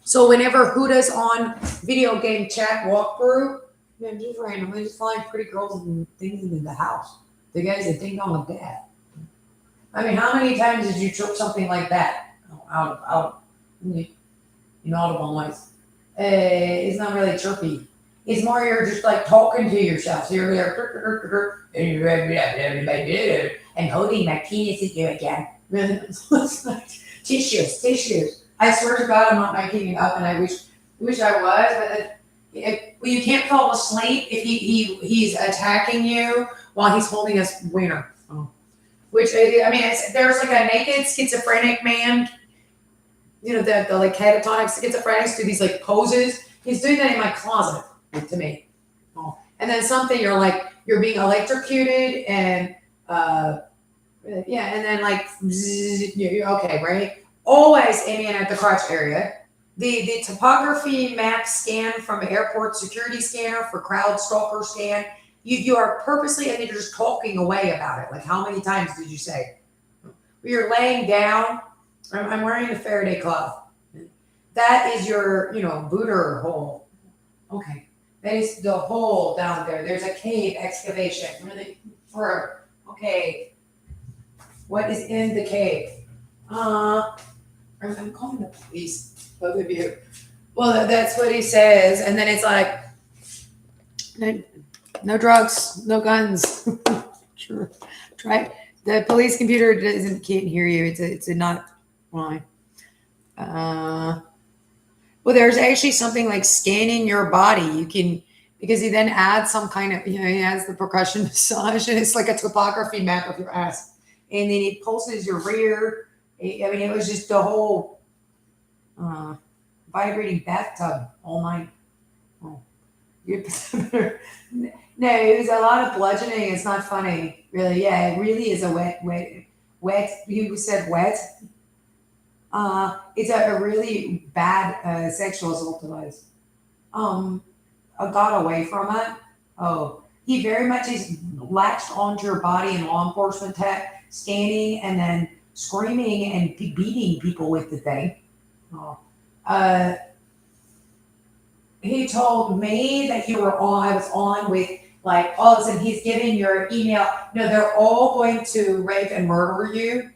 So whenever Huda's on video game chat walkthrough, man, just randomly just find pretty girls and things in the house. The guy's a ding dong with that. I mean, how many times did you chirp something like that out inaudible noise? It's not really chirpy. It's more you're just like talking to yourself. So you're there and holding my penis at you again. Tissues. I swear to God, I'm not making it up, and I wish I was. But you can't fall asleep if he's attacking you while he's holding a wiener. Which I mean, there's like a naked schizophrenic man. The like catatonic schizophrenics do these like poses. He's doing that in my closet to me. And then something you're being electrocuted and and then like okay, right? Always aiming at the crotch area. The topography map scan from airport security scanner for crowd stalker scan. You are purposely, and you're just talking away about it. Like how many times did you say? You're laying down. I'm wearing a Faraday cloth. That is your, booter hole. Okay. That is the hole down there. There's a cave excavation. Okay. What is in the cave? I'm calling the police, both of you. Well, that's what he says. And then it's like, no drugs, no guns. Sure. Try. The police computer can't hear you. It's not why. Well, there's actually something like scanning your body. You can, because he then adds some kind of, he adds the percussion massage, and it's like a topography map of your ass. And then he pulses your rear. I mean, it was just the whole vibrating bathtub all night. Oh. No, it was a lot of bludgeoning. It's not funny, really. Yeah, it really is a wet. You said wet. It's a really bad sexual assault device. I got away from it. Oh, he very much is latched onto your body in law enforcement tech, scanning and then screaming and beating people with the thing. Oh. He told me that you were on. I was on with like all of a sudden he's giving your email. No, they're all going to rape and murder you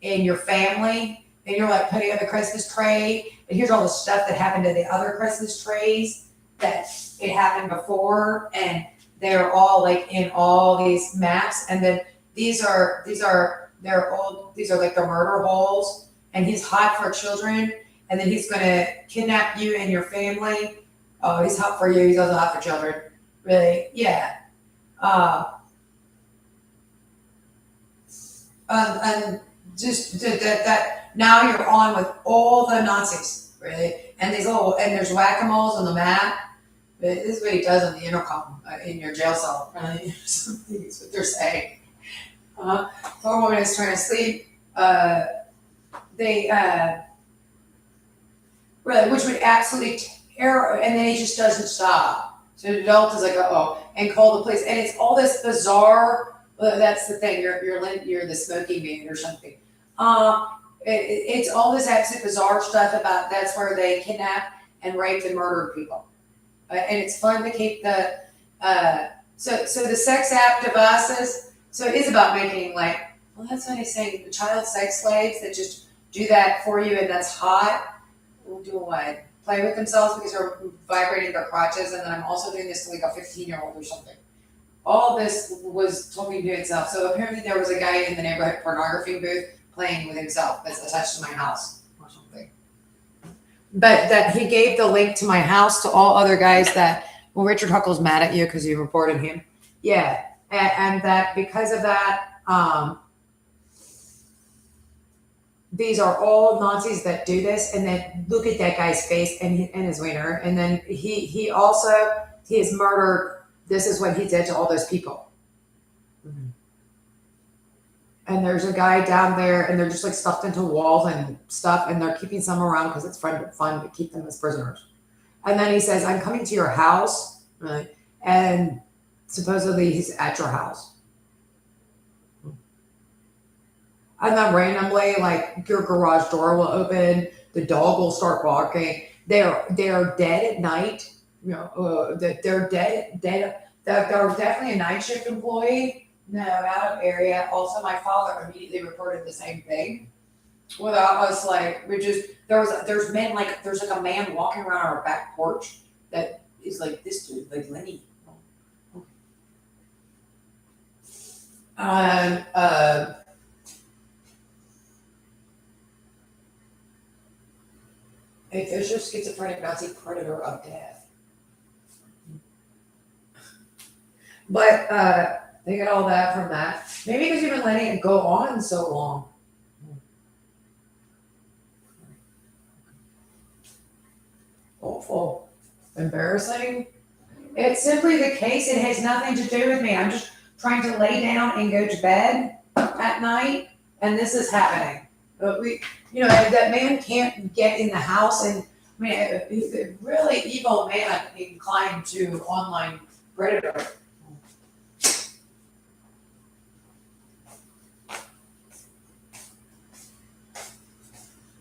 and your family. And you're like putting up a Christmas tray. And here's all the stuff that happened to the other Christmas trays that it happened before. And they're all like in all these maps. And then these are like the murder holes. And he's hot for children. And then he's going to kidnap you and your family. Oh, he's hot for you. He's also hot for children. Really? Yeah. And just that now you're on with all the Nazis, really. And there's whack-a-moles on the map. But this is what he does on the intercom in your jail cell. Really. That's what they're saying. Poor woman is trying to sleep. They really, which would absolutely tear, and then he just doesn't stop. So the adult is like, oh, and call the police, and it's all this bizarre. That's the thing. You're the smoking man or something. It's all this absolute bizarre stuff about that's where they kidnap and raped and murdered people, and it's fun to keep the. So the sex app devices. So it is about making like, well, that's what he's saying. The child sex slaves that just do that for you, and that's hot. Will do what? Play with themselves because they're vibrating their crotches, and then I'm also doing this to like a 15-year-old or something. All this was talking to itself. So apparently there was a guy in the neighborhood pornography booth playing with himself that's attached to my house or something. But that he gave the link to my house to all other guys that, well, Richard Huckle's mad at you because you reported him. Yeah. And that because of that, these are all Nazis that do this, and then look at that guy's face and his wiener, and then he has murdered. This is what he did to all those people. Mm-hmm. And there's a guy down there, and they're just like stuffed into walls and stuff, and they're keeping some around because it's fun to keep them as prisoners. And then he says, "I'm coming to your house," right? And supposedly he's at your house. And then randomly, like your garage door will open, the dog will start barking. They're dead at night. You know, they're dead. They're definitely a night shift employee. No, out of area. Also, my father immediately reported the same thing. Without us, like there's like a man walking around our back porch that is like this dude, like Lenny. And a vicious schizophrenic Nazi predator of death. But they get all that from that. Maybe because you've been letting it go on so long. Awful. Embarrassing. It's simply the case. It has nothing to do with me. I'm just trying to lay down and go to bed at night, and this is happening. But that man can't get in the house, and I mean, he's a really evil man inclined to online predator.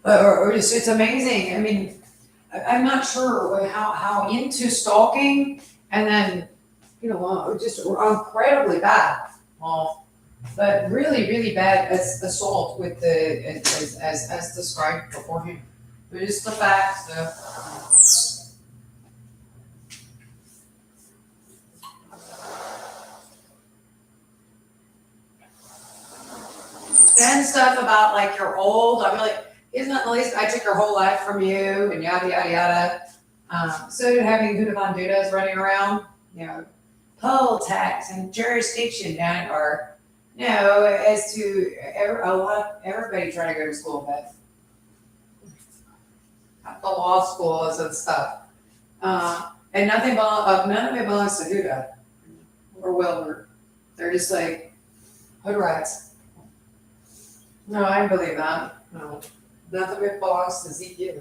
It's amazing. I mean, I'm not sure how into stalking, and then just incredibly bad. But really, really bad assault with the as described beforehand. But it's the facts, though. And stuff about like you're old. I'm like, isn't that the least? I took your whole life from you, and yada yada yada. So did having Huda Von Dudas running around, poll tax and jurisdiction down or as to everybody trying to go to school, but the law schools and stuff. And none of it belongs to Huda or Wilbur. They're just like hood rats. No, I don't believe that. No, nothing of it belongs to Zeke.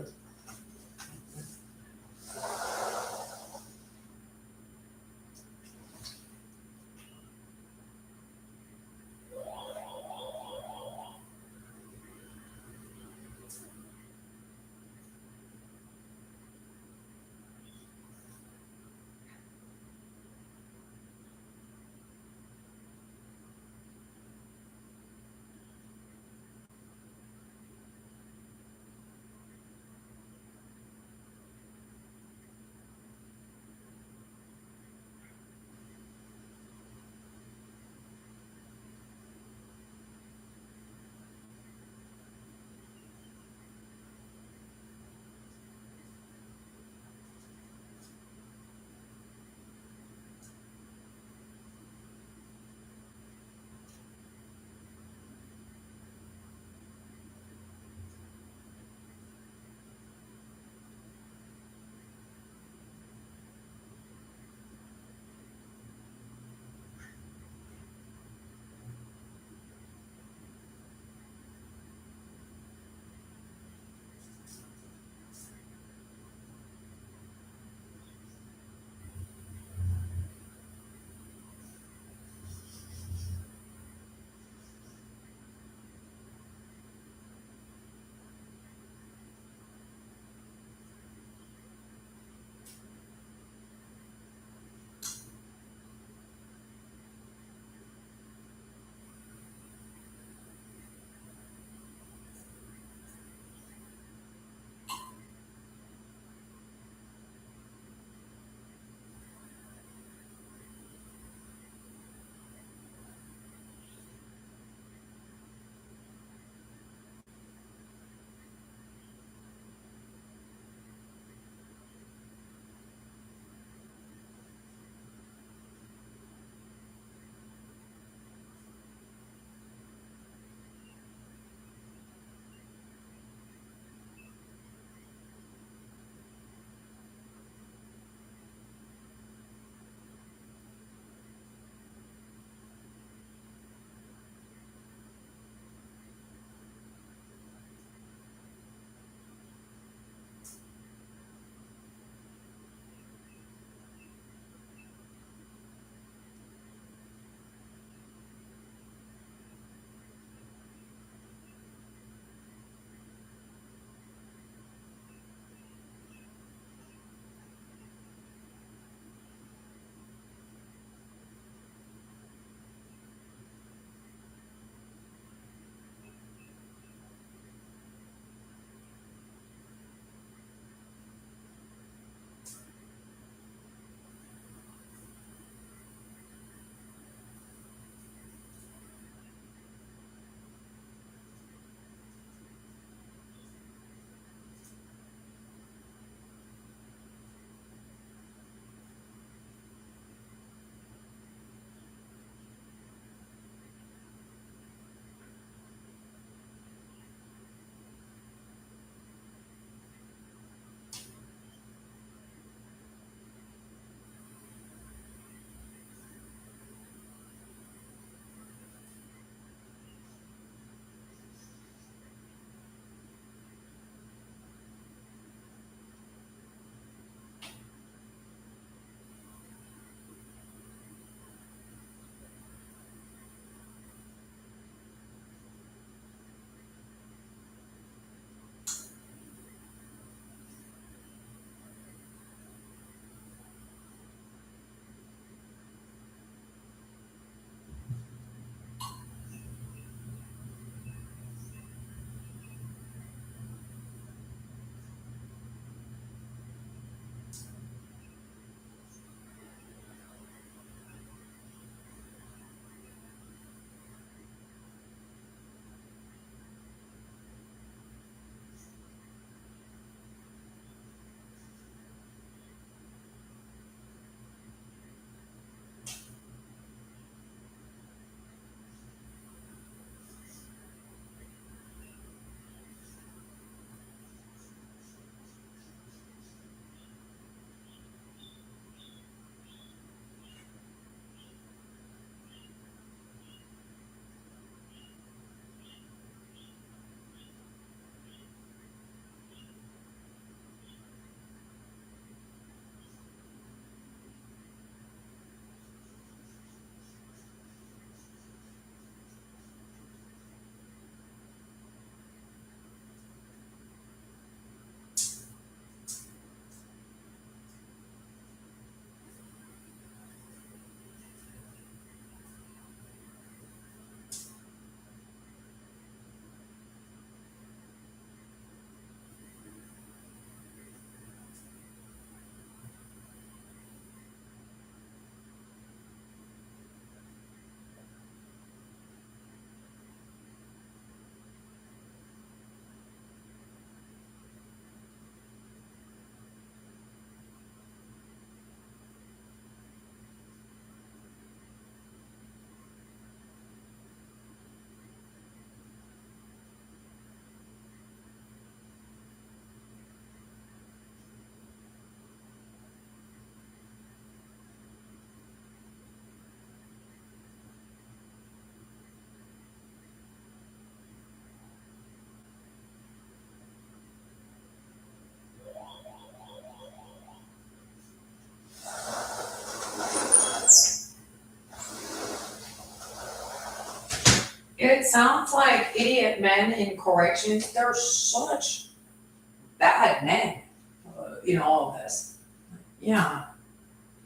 It sounds like idiot men in corrections, they're such bad men, in all of this. Yeah.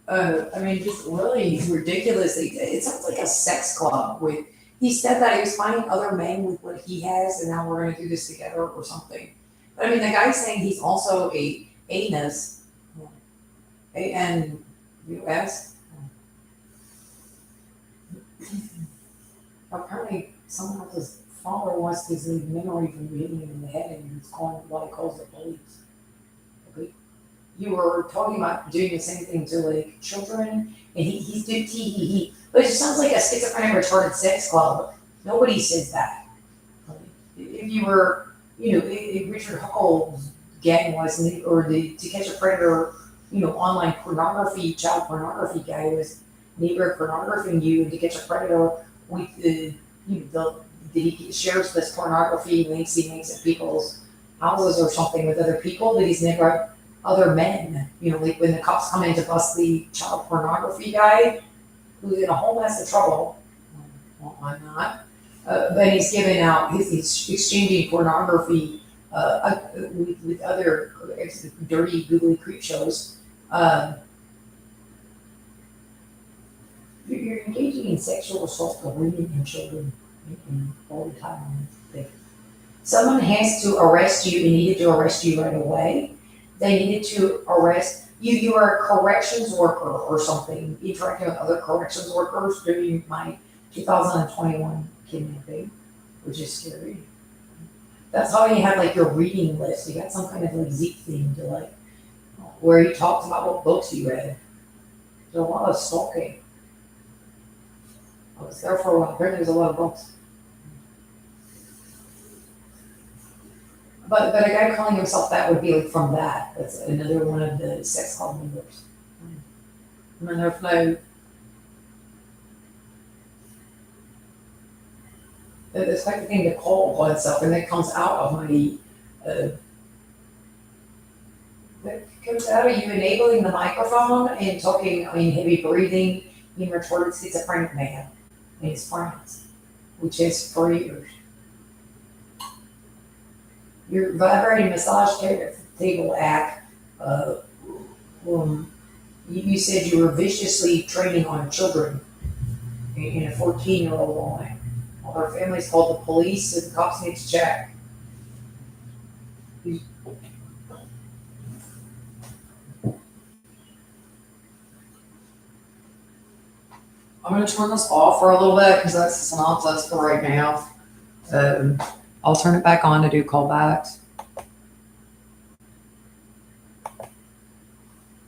I mean, just really ridiculously, it sounds like a sex club with, he said that he was finding other men with what he has and now we're gonna do this together or something. But I mean, the guy's saying he's also a anus, A-N-U-S. Apparently someone else's father wants his memory from hitting him in the head and he's calling what he calls the police. Okay. You were talking about doing the same thing to like children, and he's doing he. But it just sounds like a schizophrenic retarded sex club. Nobody says that. If you were, if Richard Huckle's gang was, or the To Catch a Predator, online pornography, child pornography guy was neighbor pornographing you, and To Catch a Predator with he shares this pornography links he makes at people's houses or something with other people that he's never other men, like when the cops come in to bust the child pornography guy who's in a whole mess of trouble. Well, I'm not. But he's giving out, he's exchanging pornography with other dirty, googly creep shows. You're engaging in sexual assault of women and children all the time. Someone has to arrest you and needed to arrest you right away. They needed to arrest you. You are a corrections worker or something, interacting with other corrections workers during my 2021 kidnapping, which is scary. That's how you have like your reading list. You got some kind of like Zeke thing to like, where you talked about what books you read. There's a lot of stalking. I was there for a while. Apparently there's a lot of books. But a guy calling himself that would be like from that. That's another one of the sex club members. And then there's no. It's like the thing to call oneself, and that comes out of my. That comes out of you enabling the microphone and talking, heavy breathing, being retarded schizophrenic man and his friends, which is for years. Your vibrating massage table app, you said you were viciously training on children in a 14-year-old line. All their families called the police, and the cops need to check. I'm going to turn this off for a little bit because that's the synopsis for right now. I'll turn it back on to do callbacks.